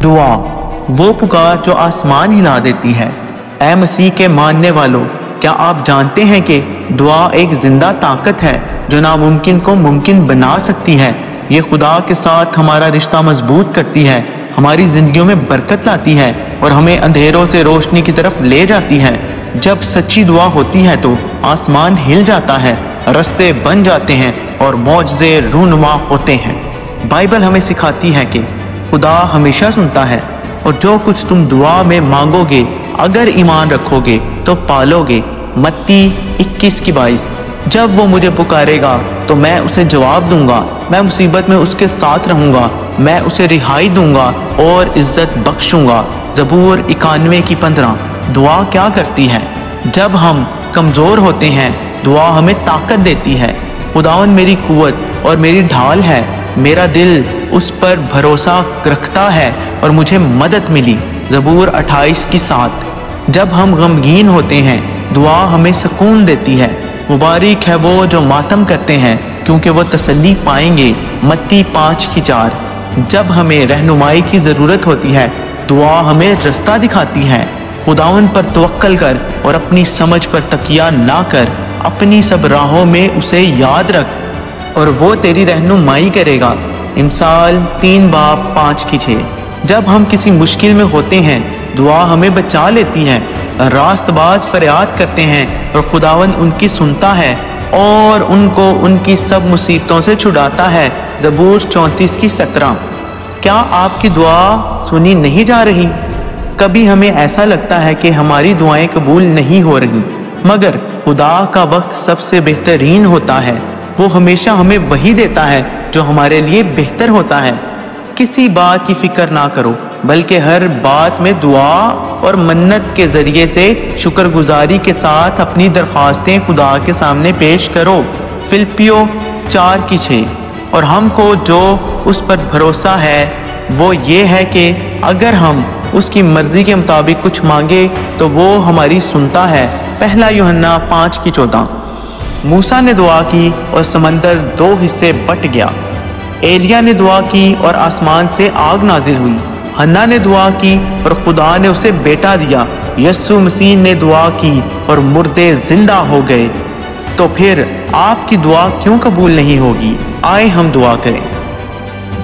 دعا وہ پکار جو آسمان ہلا دیتی ہے۔ اے مسیح کے ماننے والوں، کیا آپ جانتے ہیں کہ دعا ایک زندہ طاقت ہے جو ناممکن کو ممکن بنا سکتی ہے؟ یہ خدا کے ساتھ ہمارا رشتہ مضبوط کرتی ہے، ہماری زندگیوں میں برکت لاتی ہے اور ہمیں اندھیروں سے روشنی کی طرف لے جاتی ہے۔ جب سچی دعا ہوتی ہے تو آسمان ہل جاتا ہے، رستے بن جاتے ہیں اور معجزے رونما ہوتے ہیں۔ بائبل ہمیں سکھاتی ہے کہ خدا ہمیشہ سنتا ہے، اور جو کچھ تم دعا میں مانگو گے اگر ایمان رکھو گے تو پالو گے۔ متی 21:22۔ جب وہ مجھے پکارے گا تو میں اسے جواب دوں گا، میں مصیبت میں اس کے ساتھ رہوں گا، میں اسے رہائی دوں گا اور عزت بخشوں گا۔ زبور 91:15۔ دعا کیا کرتی ہے؟ جب ہم کمزور ہوتے ہیں دعا ہمیں طاقت دیتی ہے۔ خداوند میری قوت اور میری ڈھال ہے، میرا دل اس پر بھروسہ رکھتا ہے اور مجھے مدد ملی۔ زبور 28:7۔ جب ہم غمگین ہوتے ہیں دعا ہمیں سکون دیتی ہے۔ مبارک ہے وہ جو ماتم کرتے ہیں کیونکہ وہ تسلی پائیں گے۔ متی 5:4۔ جب ہمیں رہنمائی کی ضرورت ہوتی ہے دعا ہمیں رستہ دکھاتی ہے۔ خداوند پر توکل کر اور اپنی سمجھ پر تکیہ نہ کر، اپنی سب راہوں میں اسے یاد رکھ اور وہ تیری رہنمائی کرے گا۔ امثال 3:5-6۔ جب ہم کسی مشکل میں ہوتے ہیں دعا ہمیں بچا لیتی ہے۔ راست باز فریاد کرتے ہیں اور خداوند ان کی سنتا ہے اور ان کو ان کی سب مصیبتوں سے چھڑاتا ہے۔ زبور 34:17۔ کیا آپ کی دعا سنی نہیں جا رہی؟ کبھی ہمیں ایسا لگتا ہے کہ ہماری دعائیں قبول نہیں ہو رہی، مگر خدا کا وقت سب سے بہترین ہوتا ہے۔ وہ ہمیشہ ہمیں وہی دیتا ہے جو ہمارے لیے بہتر ہوتا ہے۔ کسی بات کی فکر نہ کرو، بلکہ ہر بات میں دعا اور منت کے ذریعے سے شکر گزاری کے ساتھ اپنی درخواستیں خدا کے سامنے پیش کرو۔ فلپیو 4:6۔ اور ہم کو جو اس پر بھروسہ ہے وہ یہ ہے کہ اگر ہم اس کی مرضی کے مطابق کچھ مانگے تو وہ ہماری سنتا ہے۔ پہلا یوحنا 5:14۔ موسیٰ نے دعا کی اور سمندر 2 حصے بٹ گیا۔ ایلیا نے دعا کی اور آسمان سے آگ نازل ہوئی۔ حنا نے دعا کی اور خدا نے اسے بیٹا دیا۔ یسوع مسیح نے دعا کی اور مردے زندہ ہو گئے۔ تو پھر آپ کی دعا کیوں قبول نہیں ہوگی؟ آئے ہم دعا کریں۔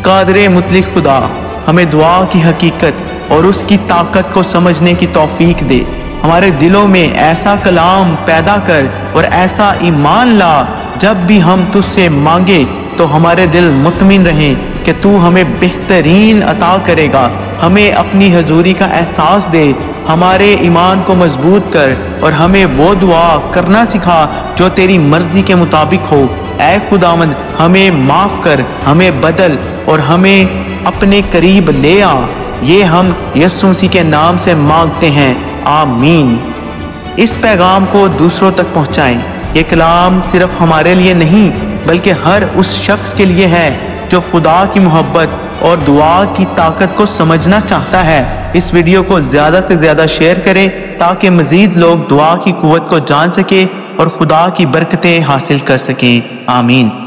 قادر مطلق خدا، ہمیں دعا کی حقیقت اور اس کی طاقت کو سمجھنے کی توفیق دے۔ ہمارے دلوں میں ایسا کلام پیدا کر اور ایسا ایمان لا جب بھی ہم تجھ سے مانگے تو ہمارے دل مطمئن رہیں کہ تو ہمیں بہترین عطا کرے گا۔ ہمیں اپنی حضوری کا احساس دے، ہمارے ایمان کو مضبوط کر اور ہمیں وہ دعا کرنا سکھا جو تیری مرضی کے مطابق ہو۔ اے خداوند، ہمیں معاف کر، ہمیں بدل اور ہمیں اپنے قریب لے آ۔ یہ ہم یسوع مسیح کے نام سے مانگتے ہیں، آمین۔ اس پیغام کو دوسروں تک پہنچائیں۔ یہ کلام صرف ہمارے لیے نہیں بلکہ ہر اس شخص کے لیے ہے جو خدا کی محبت اور دعا کی طاقت کو سمجھنا چاہتا ہے۔ اس ویڈیو کو زیادہ سے زیادہ شیئر کریں تاکہ مزید لوگ دعا کی قوت کو جان سکیں اور خدا کی برکتیں حاصل کر سکیں، آمین۔